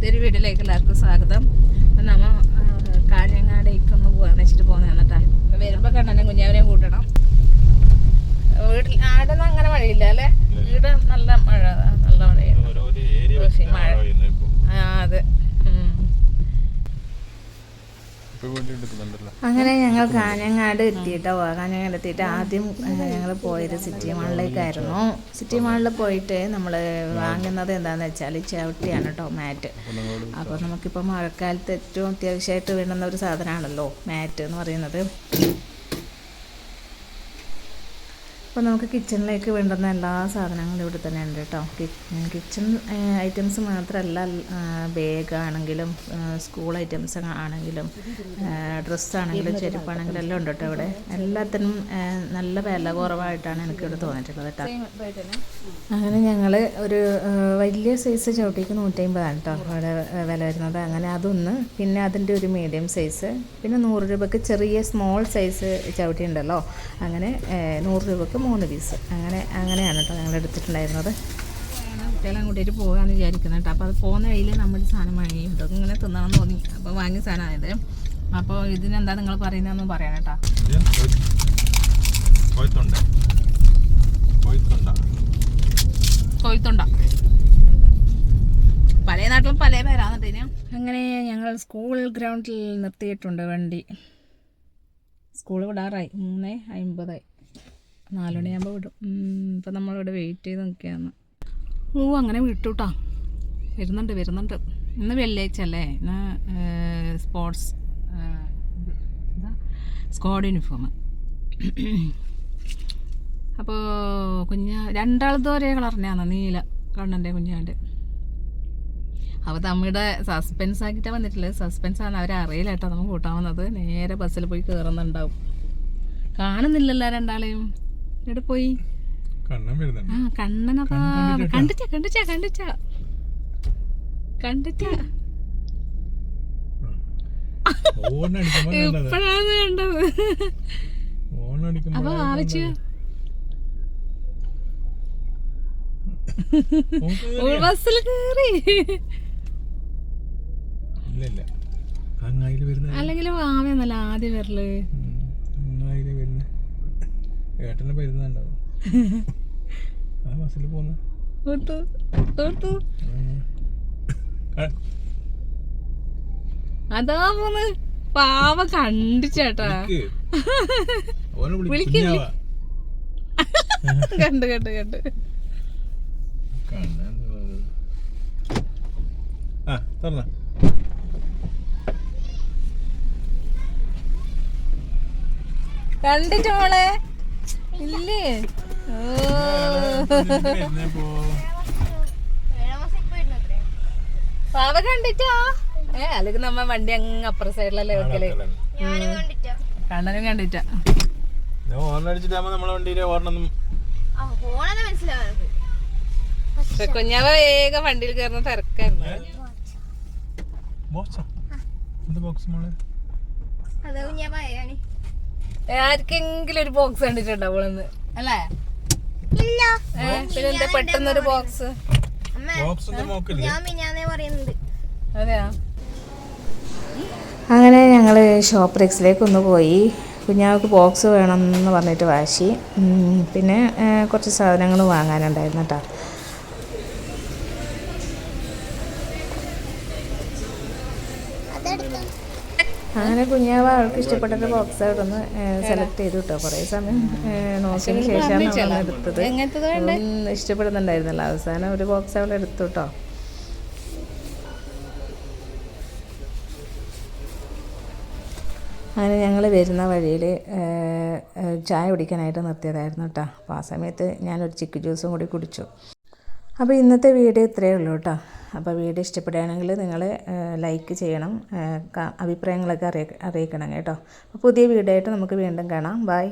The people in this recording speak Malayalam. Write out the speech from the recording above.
പുതിയൊരു വീട്ടിലേക്ക് എല്ലാവർക്കും സ്വാഗതം. അപ്പം നമ്മൾ കാഞ്ഞങ്ങാടേക്കൊന്ന് പോകാന്ന് വെച്ചിട്ട് പോകുന്നതാണ് കേട്ടോ. വരുമ്പോൾ കണ്ണനും കുഞ്ഞാവനെയും കൂട്ടണം. വീട്ടിൽ ആടൊന്നും അങ്ങനെ മഴയില്ല അല്ലേ? ഇവിടെ നല്ല മഴയാണ്. മഴ അതെ. അങ്ങനെ ഞങ്ങൾ കാഞ്ഞങ്ങാട് എത്തിയിട്ടോ. കാഞ്ഞങ്ങാട് എത്തിയിട്ട് ആദ്യം ഞങ്ങൾ പോയത് സിറ്റി മാളിലേക്കായിരുന്നു. സിറ്റി മാളിൽ പോയിട്ട് നമ്മൾ വാങ്ങുന്നത് എന്താണെന്ന് വെച്ചാൽ ചവിട്ടിയാണ് കേട്ടോ, മാറ്റ്. അപ്പോൾ നമുക്കിപ്പോൾ മഴക്കാലത്ത് ഏറ്റവും അത്യാവശ്യമായിട്ട് വേണ്ടുന്ന ഒരു സാധനമാണല്ലോ മാറ്റ് എന്ന് പറയുന്നത്. അപ്പോൾ നമുക്ക് കിച്ചണിലേക്ക് വേണ്ടുന്ന എല്ലാ സാധനങ്ങളും ഇവിടെ തന്നെ ഉണ്ട് കേട്ടോ. കിച്ചൺ ഐറ്റംസ് മാത്രമല്ല, ബാഗാണെങ്കിലും സ്കൂൾ ഐറ്റംസ് ആണെങ്കിലും ഡ്രസ്സാണെങ്കിലും ചെരുപ്പാണെങ്കിലും എല്ലാം ഉണ്ട് കേട്ടോ. ഇവിടെ എല്ലാത്തിനും നല്ല വില കുറവായിട്ടാണ് എനിക്കിവിടെ തോന്നിയിട്ടുള്ളത് കേട്ടോ. അങ്ങനെ ഞങ്ങൾ ഒരു വലിയ സൈസ് ചവിട്ടിക്ക് 150 കേട്ടോ അവിടെ വില വരുന്നത്. അങ്ങനെ അതൊന്ന്, പിന്നെ അതിൻ്റെ ഒരു മീഡിയം സൈസ്, പിന്നെ 100 രൂപയ്ക്ക് ചെറിയ സ്മോൾ സൈസ് ചവിട്ടി ഉണ്ടല്ലോ, അങ്ങനെ 100 രൂപയ്ക്ക് 3 പീസ്. അങ്ങനെയാണ് കേട്ടോ ഞങ്ങൾ എടുത്തിട്ടുണ്ടായിരുന്നത്. കുട്ടികളെ കൂട്ടിയിട്ട് പോകാമെന്ന് വിചാരിക്കുന്നത് കേട്ടോ. അപ്പോൾ അത് പോകുന്ന വഴിയിൽ നമ്മുടെ സാധനം വാങ്ങിയിട്ടുണ്ട്. ഇങ്ങനെ തിന്നണമെന്ന് തോന്നി, അപ്പോൾ വാങ്ങിയ സാധനമായത്. അപ്പോൾ ഇതിനെന്താ നിങ്ങൾ പറയുന്നതെന്ന് പറയാം കേട്ടോ. കൊയ്ത്തുണ്ട, പല നാട്ടിലും പല പേരാന്നിട്ട്. അങ്ങനെ ഞങ്ങൾ സ്കൂൾ ഗ്രൗണ്ടിൽ നിർത്തിയിട്ടുണ്ട് വണ്ടി. സ്കൂൾ വിടാറായി, 3:50, 4 മണിയാകുമ്പോൾ വിടും. ഇപ്പം നമ്മളിവിടെ വെയിറ്റ് ചെയ്ത് നിൽക്കുകയാണ്. അങ്ങനെ വിട്ടു കേട്ടോ. വരുന്നുണ്ട്. ഇന്ന് വെള്ളിയാഴ്ച അല്ലേ? ഇന്ന് സ്പോർട്സ് സ്ക്വാഡ് യൂണിഫോം. അപ്പോൾ രണ്ടാളത് ഒരേ കളറിനെയാണ്, നീല കണ്ണൻ്റെ കുഞ്ഞാണ്ട്. അപ്പോൾ തമ്മിയുടെ സസ്പെൻസ് ആക്കിയിട്ടാണ് വന്നിട്ടുള്ളത്. സസ്പെൻസാണ്, അവരെ അറിയില്ല കേട്ടോ നമ്മൾ കൂട്ടാൻ വന്നത്. നേരെ ബസ്സിൽ പോയി കയറുന്നുണ്ടാവും. കാണുന്നില്ലല്ലോ രണ്ടാളെയും. എവിടെ പോയി? കണ്ണനതാ കണ്ടിച്ച ഇപ്പഴാണ് കണ്ടത്. അപ്പൊ ആവശ്യ ബസ്സിൽ കയറി. അല്ലെങ്കിൽ ആവന്നല്ല ആദ്യം വരല്. ഏട്ടനെ വരുന്നുണ്ടാവും. ആ ബസ്സിൽ പോന്ന അതാ പോന്ന്. പാവ കണ്ടിച്ചേട്ടാ. കണ്ട് കണ്ടിട്ട് മോളെ ഇല്ലേ? പാവ കണ്ടിട്ടോ? അല്ലെങ്കിൽ നമ്മ വണ്ടി അങ്ങ് അപ്പുറ സൈഡിലല്ലേ വെക്കല്. കണ്ണനും കണ്ടിട്ടാ. കുഞ്ഞാവ വേഗം വണ്ടിയിൽ കയറുന്ന തിരക്കായിരുന്നു. ആർക്കെങ്കിലും ഒരു ബോക്സ് കണ്ടിട്ടുണ്ടാവുള്ളന്ന് അല്ലേ? പിന്നെന്താ പെട്ടെന്നൊരു ബോക്സ്? അതെയാ. അങ്ങനെ ഞങ്ങൾ ഷോപ്പ് റെക്സിലേക്ക് ഒന്ന് പോയി. കുഞ്ഞാവക്ക് ബോക്സ് വേണമെന്ന് പറഞ്ഞിട്ട് വാശി. പിന്നെ കുറച്ച് സാധനങ്ങൾ വാങ്ങാനുണ്ടായിരുന്നു കേട്ടോ. അങ്ങനെ കുഞ്ഞാവ അവൾക്ക് ഇഷ്ടപ്പെട്ടൊരു ബോക്സ് അവിടെ ഒന്ന് സെലക്ട് ചെയ്തു കേട്ടോ. കുറേ സമയം നോക്കിയതിന് ശേഷമാണ് എടുത്തത്. ഇഷ്ടപ്പെടുന്നുണ്ടായിരുന്നല്ലോ. അവസാനം ഒരു ബോക്സ് അവൾ എടുത്തു കേട്ടോ. അങ്ങനെ ഞങ്ങൾ വരുന്ന വഴിയിൽ ചായ കുടിക്കാനായിട്ട് നിർത്തിയതായിരുന്നു കേട്ടോ. അപ്പോൾ ആ സമയത്ത് ഞാനൊരു ചിക്കു ജ്യൂസും കൂടി കുടിച്ചു. അപ്പോൾ ഇന്നത്തെ വീഡിയോ ഇത്രയേ ഉള്ളൂ കേട്ടോ. അപ്പോൾ വീഡിയോ ഇഷ്ടപ്പെടുകയാണെങ്കിൽ നിങ്ങൾ ലൈക്ക് ചെയ്യണം, അഭിപ്രായങ്ങളൊക്കെ അറിയിക്കണം കേട്ടോ. അപ്പോൾ പുതിയ വീഡിയോ ആയിട്ട് നമുക്ക് വീണ്ടും കാണാം. ബൈ.